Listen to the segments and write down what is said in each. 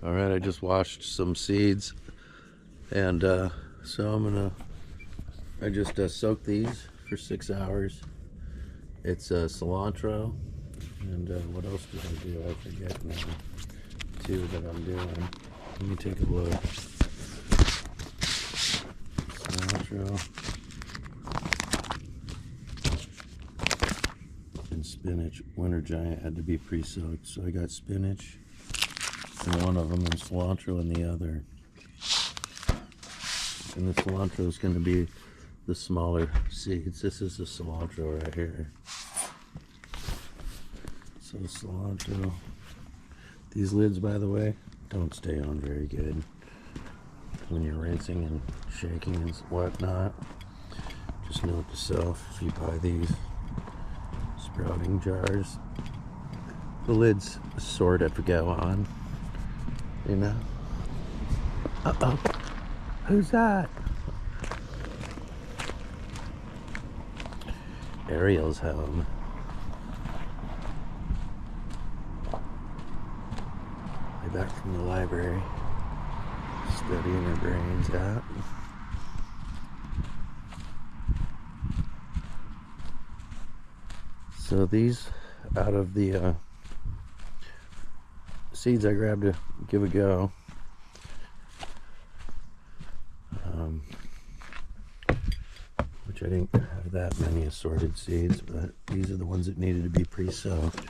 All right, I just washed some seeds, and so I just soaked these for 6 hours. It's cilantro, and what else did I do? I forget now. Two that I'm doing. Let me take a look. Cilantro and spinach. Winter Giant had to be pre-soaked, so I got spinach in one of them and cilantro in the other. And the cilantro is going to be the smaller seeds. This is the cilantro right here. So cilantro. These lids, by the way, don't stay on very good when you're rinsing and shaking and whatnot. Just note to self, if you buy these sprouting jars, the lids sort of go on, you know. Uh-oh, who's that? Ariel's home. Way back from the library, studying her brains out. So these, out of the seeds I grabbed to give a go, which I didn't have that many assorted seeds, but these are the ones that needed to be pre-soaked.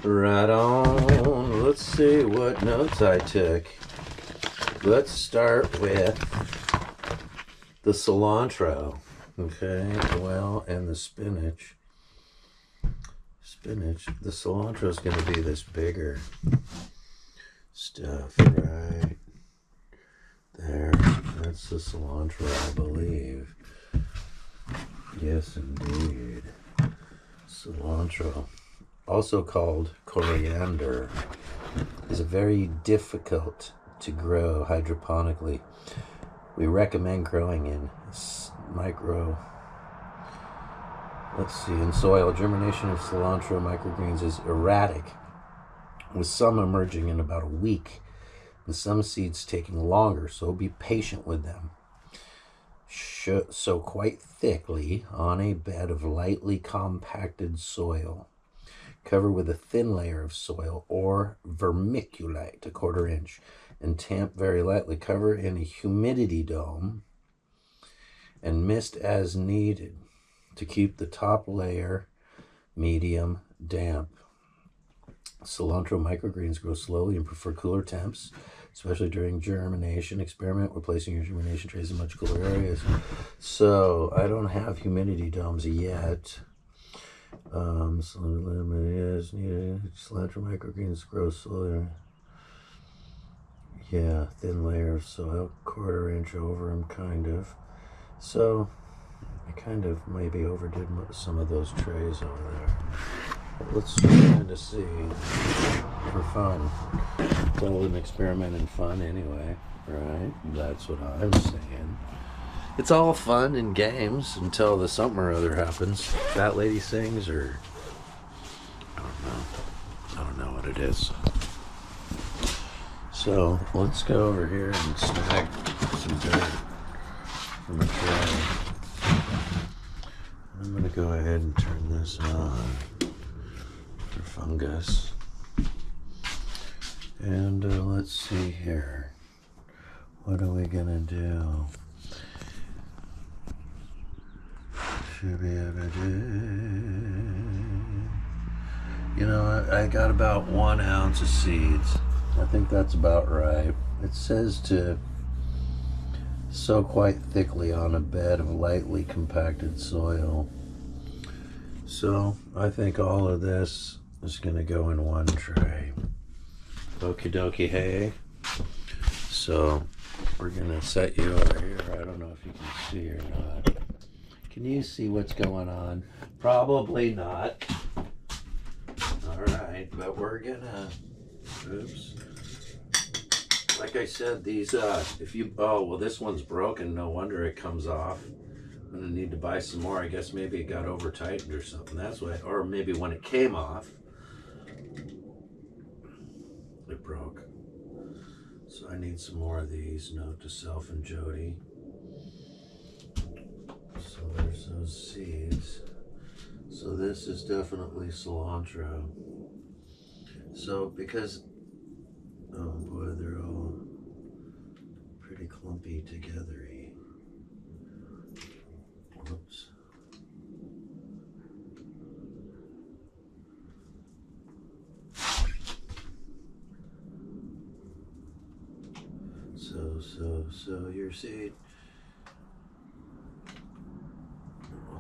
Right on. Let's see what notes I took. Let's start with the cilantro, okay, well, and the spinach. The cilantro is going to be this bigger stuff right there. That's the cilantro, I believe. Yes, indeed. Cilantro, also called coriander, is very difficult to grow hydroponically. We recommend growing in in soil. Germination of cilantro microgreens is erratic, with some emerging in about a week and some seeds taking longer, so be patient with them. Sow quite thickly on a bed of lightly compacted soil. Cover with a thin layer of soil or vermiculite, 1/4 inch, and tamp very lightly. Cover in a humidity dome and mist as needed to keep the top layer medium damp. Cilantro microgreens grow slowly and prefer cooler temps, especially during germination. Experiment with placing your germination trays in much cooler areas. So I don't have humidity domes yet. Cilantro microgreens grow slowly. Yeah, thin layer of soil, 1/4 inch over them, kind of. So I kind of maybe overdid some of those trays over there. Let's kind of see for fun. It's all an experiment and fun anyway, right? That's what I'm saying. It's all fun and games until the something or other happens. That lady sings, or I don't know what it is. So let's go over here and snag some dirt from a tray. I'm going to go ahead and turn this on for fungus. And let's see here. What are we going to do? Should be able to do. You know, I got about 1 ounce of seeds. I think that's about right. It says to sow quite thickly on a bed of lightly compacted soil. So I think all of this is going to go in one tray. Okie dokie, hey. So we're going to set you over here. I don't know if you can see or not. Can you see what's going on? Probably not. All right, but we're going to, oops. like I said, these, if you, oh, well, this one's broken. No wonder it comes off. I'm going to need to buy some more. I guess maybe it got over tightened or something. That's why, or maybe when it came off, it broke. So I need some more of these. Note to self and Jody. So there's those seeds. So this is definitely cilantro. So because, oh boy, they're all pretty clumpy together-y. Whoops. So your seed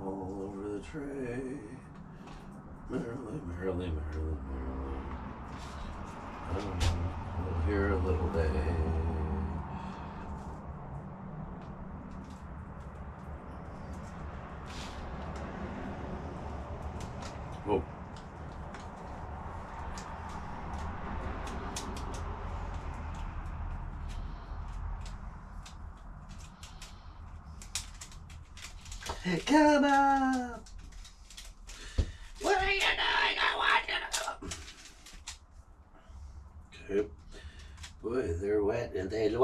all over the tray. Merrily, merrily, merrily, merrily. We'll hear a little day. Whoa. Come on! What are you doing? I want you to. Okay. Boy, they're wet and they don't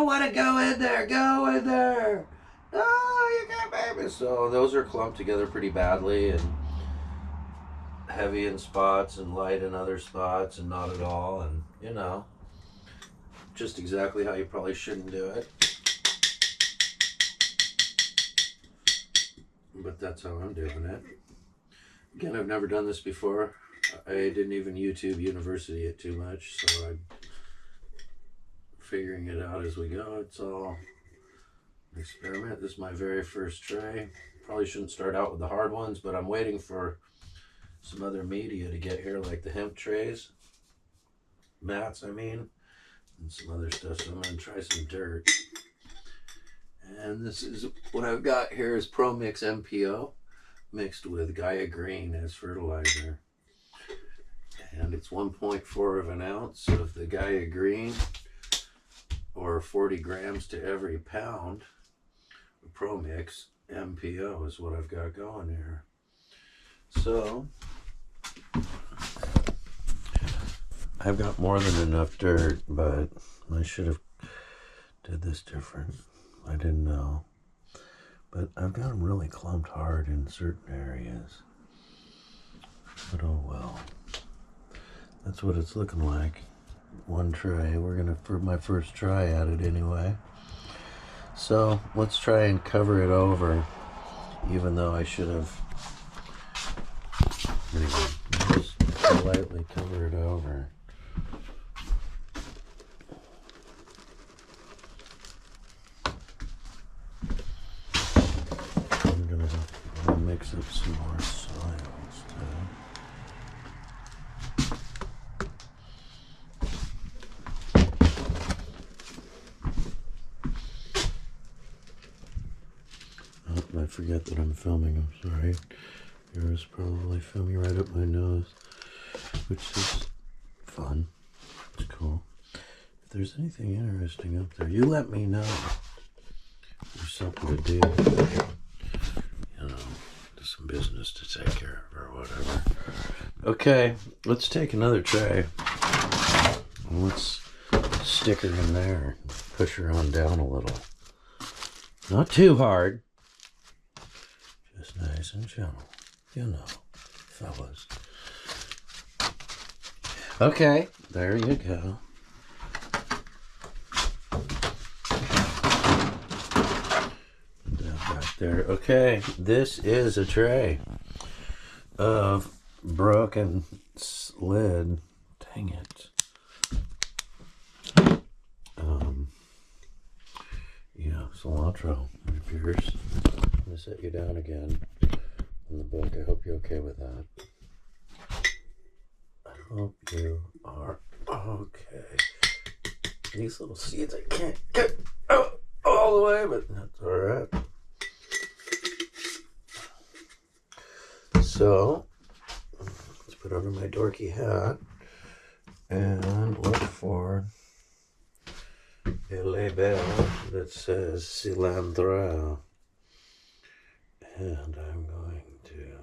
want to go in there. Go in there. Oh, you got baby. So those are clumped together pretty badly and heavy in spots and light in other spots and not at all. And, you know, just exactly how you probably shouldn't do it. But that's how I'm doing it. Again, I've never done this before. I didn't even YouTube University it too much, so I'm figuring it out as we go. It's all an experiment. This is my very first tray. Probably shouldn't start out with the hard ones, but I'm waiting for some other media to get here, like the hemp trays, mats, I mean, and some other stuff. So I'm going to try some dirt. And this is what I've got here is Pro Mix MPO mixed with Gaia Green as fertilizer. And it's 1.4 of an ounce of the Gaia Green, or 40 grams to every pound. Pro Mix MPO is what I've got going here. So I've got more than enough dirt, but I should have did this different. I didn't know. But I've got them really clumped hard in certain areas. But oh well. That's what it's looking like. One tray. We're gonna, for my first try at it anyway. So let's try and cover it over, even though I should have. Anyway, just lightly cover it over. I'm gonna mix up some more soils too. Oh, I forget that I'm filming. I'm sorry. Yours probably filming right up my nose, which is fun. It's cool. If there's anything interesting up there, you let me know. There's something to do. You know, there's some business to take care of or whatever. Okay, let's take another tray. Let's stick her in there and push her on down a little. Not too hard. Just nice and gentle. You know, fellas. Okay, there you go. Put that back there. Okay, this is a tray of broken lid. Dang it. Yeah, cilantro, it appears. I'm going to set you down again in the book. I hope you're okay with that. I hope you are okay. These little seeds I can't get out all the way, but that's alright. So, let's put on my dorky hat and look for a label that says cilantro. And I'm going to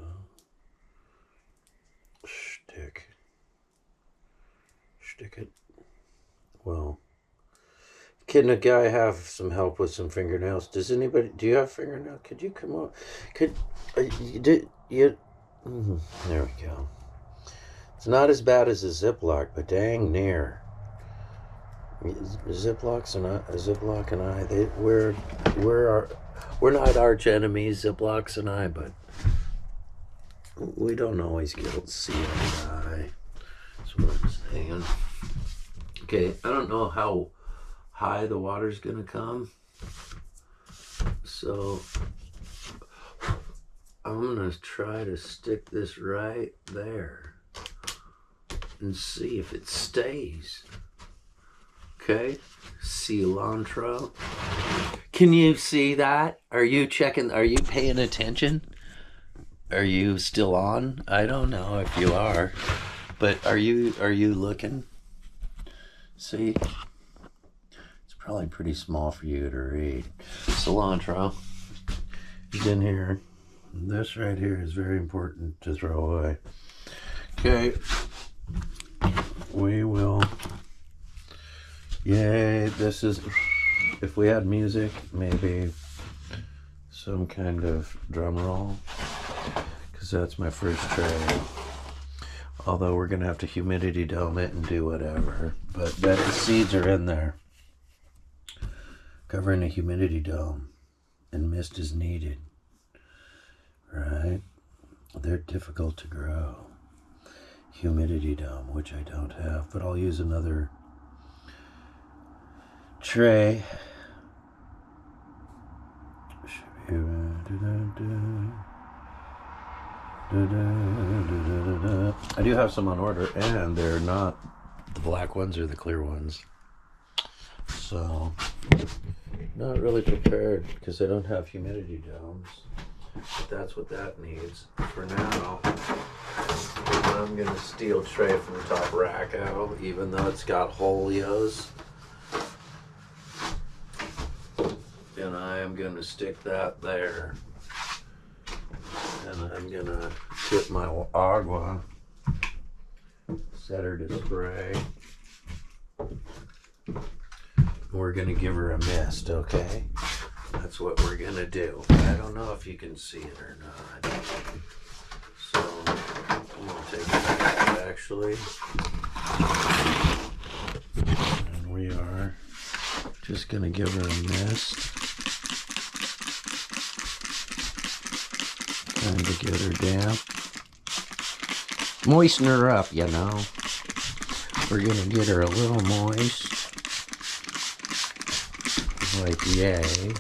stick it. Well, can a guy have some help with some fingernails? Do you have fingernails? Could you come on? There we go. It's not as bad as a Ziploc, but dang near. Ziploc and I, we're not arch enemies, Ziplocs and I, but we don't always get see eye to eye. That's what I'm saying. Okay, I don't know how high the water's gonna come, so I'm gonna try to stick this right there and see if it stays. Okay, cilantro. Can you see that? Are you checking? Are you paying attention? Are you still on? I don't know if you are, but are you looking? See, it's probably pretty small for you to read. Cilantro is in here. This right here is very important to throw away. Okay, we will. Yay, this is, if we had music, maybe some kind of drum roll, because that's my first tray. Although we're going to have to humidity dome it and do whatever. But the seeds are in there. Covering a humidity dome, and mist is needed. Right? They're difficult to grow. Humidity dome, which I don't have, but I'll use another tray. I do have some on order, and they're not the black ones or the clear ones. So, not really prepared because I don't have humidity domes. But that's what that needs. For now, I'm going to steel tray from the top rack out, even though it's got holios. And I am going to stick that there. And I'm going to get my agua, set her to spray. We're going to give her a mist, okay? That's what we're going to do. I don't know if you can see it or not. So, I'm going to take it out, actually. And we are just going to give her a mist. Trying to get her damp. Moisten her up, you know. We're going to get her a little moist. Like, yay.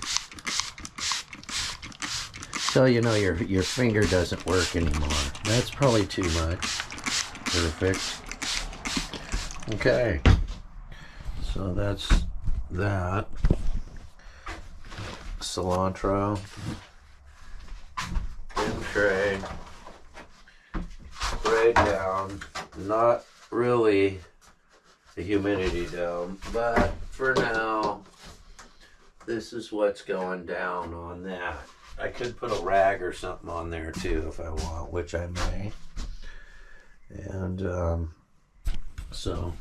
So you know your finger doesn't work anymore. That's probably too much. Perfect. Okay. So that's that. Cilantro. In tray. Spray down. Not really the humidity dome, but for now, this is what's going down on that. I could put a rag or something on there too if I want, which I may. And so,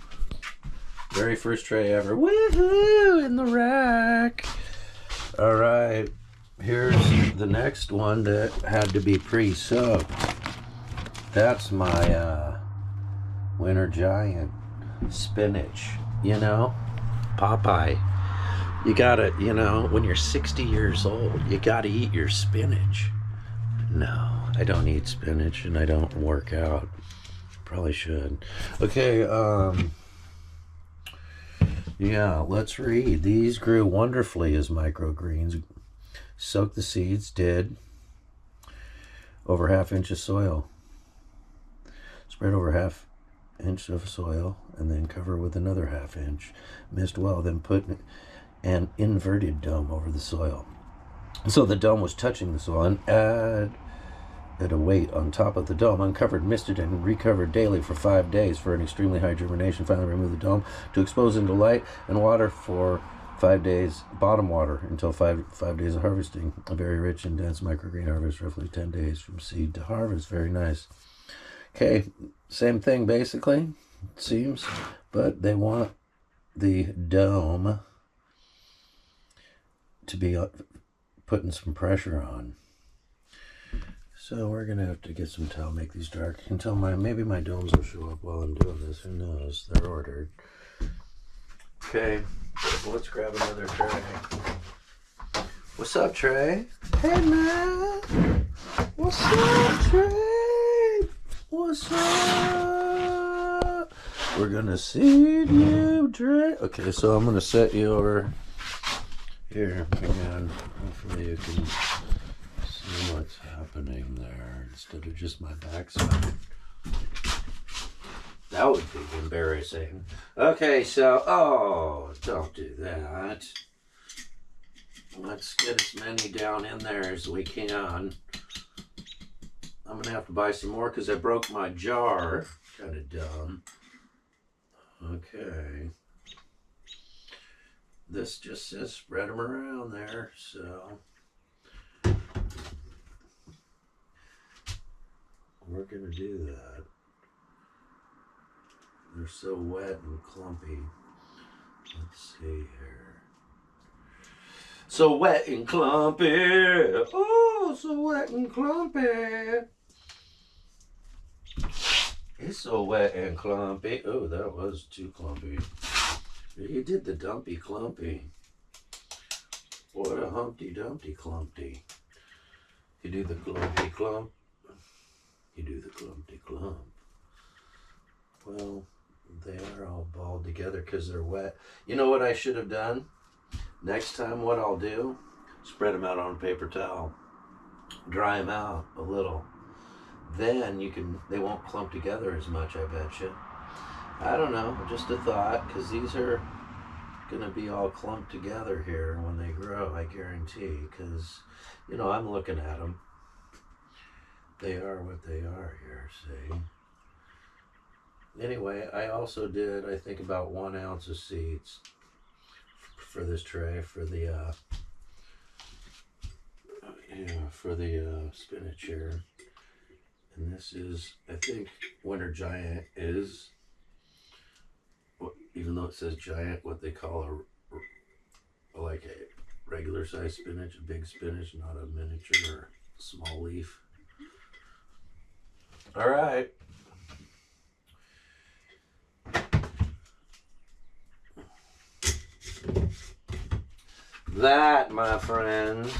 very first tray ever. Woohoo! In the rack. All right. Here's the next one that had to be pre-soaked. That's my Winter Giant spinach. You know, Popeye. You gotta, you know, when you're 60 years old, you gotta eat your spinach. No, I don't eat spinach and I don't work out. Probably should. Okay, yeah, let's read. These grew wonderfully as microgreens. Soak the seeds, did. Over ½ inch of soil. Spread over ½ inch of soil and then cover with another ½ inch. Mist well, then put an inverted dome over the soil. So the dome was touching the soil, and add at a weight on top of the dome, uncovered, misted, and recovered daily for 5 days for an extremely high germination. Finally, remove the dome to expose into light and water for 5 days, bottom water, until five days of harvesting. A very rich and dense microgreen harvest, roughly 10 days from seed to harvest. Very nice. Okay, same thing basically, it seems, but they want the dome to be putting some pressure on. So we're gonna have to get some towel, make these dark until maybe my domes will show up while I'm doing this. Who knows? They're ordered. Okay, let's grab another tray. What's up, Trey? Hey, man. What's up, Trey? What's up? We're gonna seed you, Trey. Okay, so I'm gonna set you over here again. Hopefully you can see what's happening there instead of just my backside. That would be embarrassing. Okay, so, don't do that. Let's get as many down in there as we can. I'm going to have to buy some more because I broke my jar. Kind of dumb. Okay. This just says spread them around there, so we're going to do that. They're so wet and clumpy. Let's see here. So wet and clumpy. Oh, so wet and clumpy. It's so wet and clumpy. Oh, that was too clumpy. You did the dumpy clumpy. What a Humpty Dumpty Clumpty. You do the clumpy clump. You do the clumpty clump. Well, they are all balled together because they're wet. You know what I should have done? Next time what I'll do, spread them out on a paper towel. Dry them out a little. Then they won't clump together as much, I bet you. I don't know, just a thought, because these are going to be all clumped together here when they grow, I guarantee, because, I'm looking at them. They are what they are here, see? Anyway, I also did, I think, about 1 ounce of seeds for this tray, for the spinach here. And this is, I think, Winter Giant is, even though it says giant, what they call like a regular size spinach, a big spinach, not a miniature or small leaf. All right. That, my friends,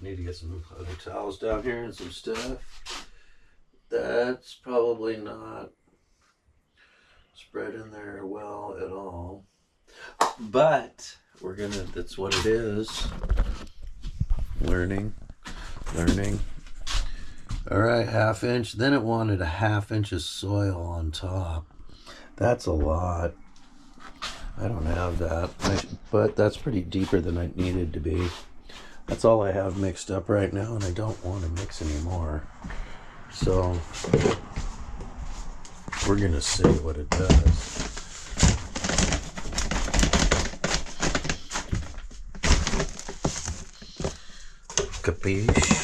need to get some other towels down here and some stuff. That's probably not spread in there well at all, but that's what it is. Learning. All right, 1/2 inch. Then it wanted a 1/2 inch of soil on top. That's a lot. I don't have that, but that's pretty deeper than it needed to be. That's all I have mixed up right now, and I don't want to mix anymore. So we're gonna see what it does. Capiche?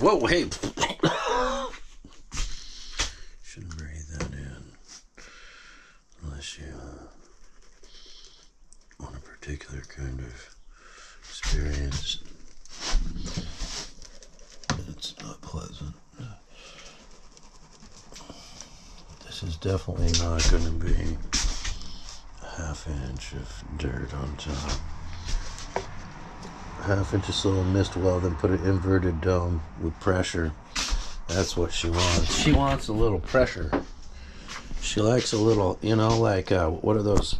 Whoa, hey! Shouldn't breathe that in unless you want a particular kind of experience. It's not pleasant. This is definitely not going to be a 1/2 inch of dirt on top. 1/2 inch of soil mist well, then put an inverted dome with pressure. That's what she wants. She wants a little pressure. She likes a little, like, what are those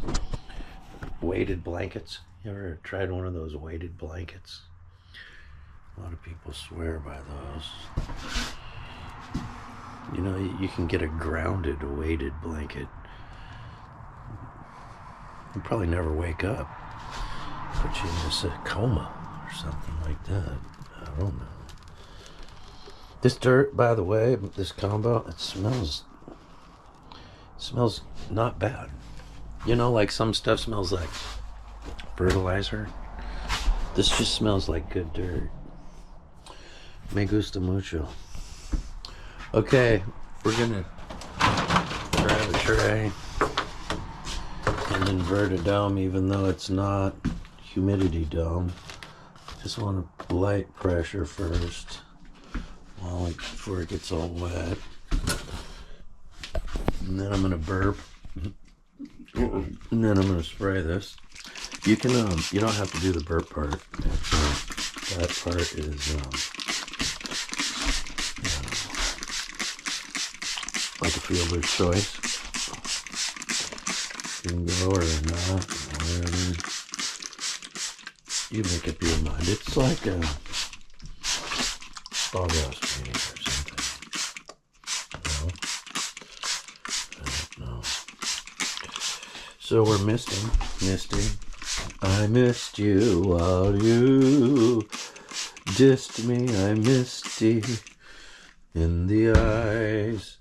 weighted blankets? You ever tried one of those weighted blankets? A lot of people swear by those. You can get a grounded weighted blanket. You probably never wake up. Put you in a coma or something like that. I don't know. This dirt, by the way, this combo, it smells not bad. You know, like some stuff smells like fertilizer. This just smells like good dirt. Me gusta mucho. Okay, we're gonna grab a tray and invert a dome, even though it's not humidity dome. Just want to light pressure first before it gets all wet. And then I'm gonna burp. And then I'm gonna spray this. You can you don't have to do the burp part. That part is like a fielder's choice. You can go or not, whatever. You make up your mind. It's like a sawdust paint or something. No? I don't know. So we're misting. I missed you while you dissed me. I misty in the eyes.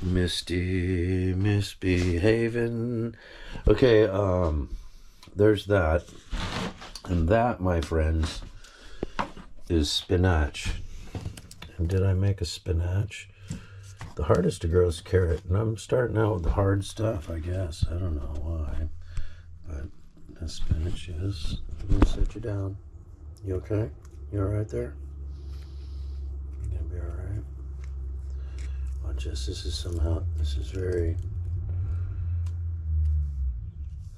Misty, misbehaving. Okay, there's that. And that, my friends, is spinach. And did I make a spinach? The hardest to grow is carrot. And I'm starting out with the hard stuff, I guess. I don't know why. But the spinach is. I'm going to sit you down. You okay? You alright there? You're going to be alright? Watch this. This is very,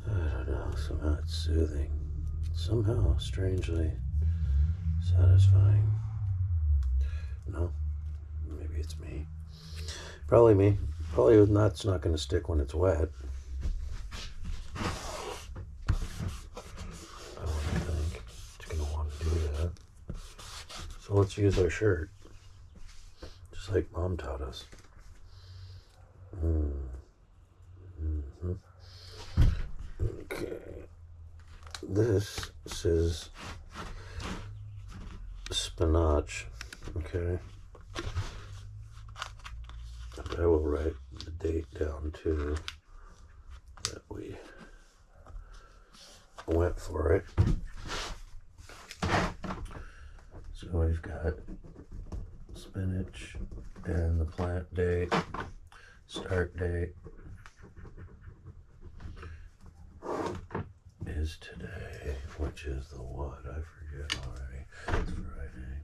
I don't know, somehow it's soothing. Somehow, strangely satisfying. No? Maybe it's me. Probably me. Probably that's not going to stick when it's wet. I don't think it's going to want to do that. So let's use our shirt. Just like Mom taught us. Mm-hmm. Okay. This is spinach. Okay. And I will write the date down too that we went for it. So we've got spinach and the plant date, start date is today, which is the what? I forget already. It's Friday.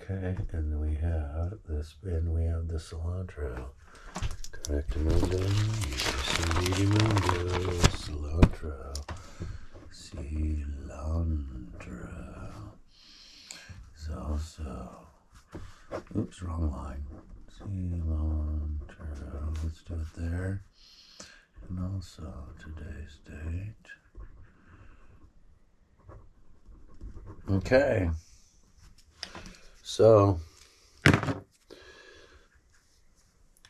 Okay, and then we have this, and we have the cilantro. Correctamundo, cilantro. So, oops, wrong line. Cilantro, let's do it there. And also today's date. Okay. So,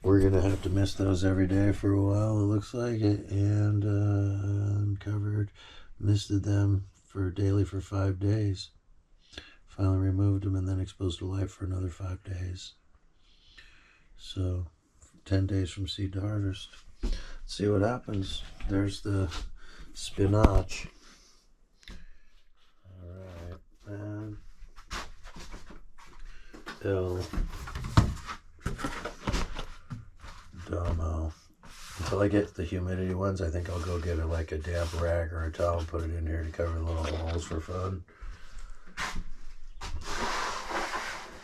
we're going to have to mist those every day for a while, it looks like it. And misted them daily for 5 days. Finally removed them and then exposed to light for another 5 days. So, 10 days from seed to harvest. Let's see what happens. There's the spinach. Alright, and El Domo. Until I get the humidity ones, I think I'll go get a damp rag or a towel and put it in here to cover the little holes for fun.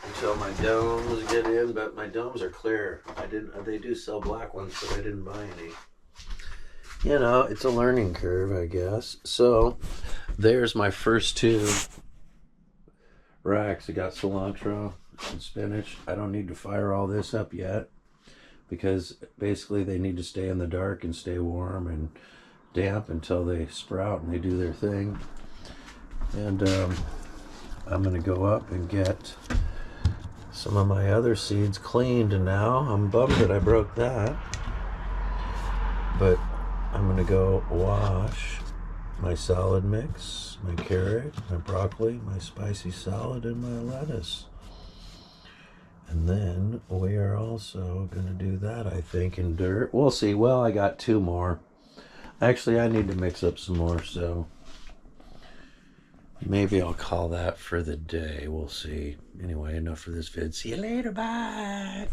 Until my domes get in, but my domes are clear. They do sell black ones, but I didn't buy any. You know, it's a learning curve, I guess. So, there's my first 2 racks. I got cilantro and spinach. I don't need to fire all this up yet because basically they need to stay in the dark and stay warm and damp until they sprout and they do their thing. And I'm going to go up and get some of my other seeds cleaned now. I'm bummed that I broke that. But I'm going to go wash my salad mix, my carrot, my broccoli, my spicy salad, and my lettuce. And then we are also going to do that, I think, in dirt. We'll see. Well, I got 2 more. Actually, I need to mix up some more, so maybe I'll call that for the day. We'll see. Anyway, enough for this vid. See you later. Bye.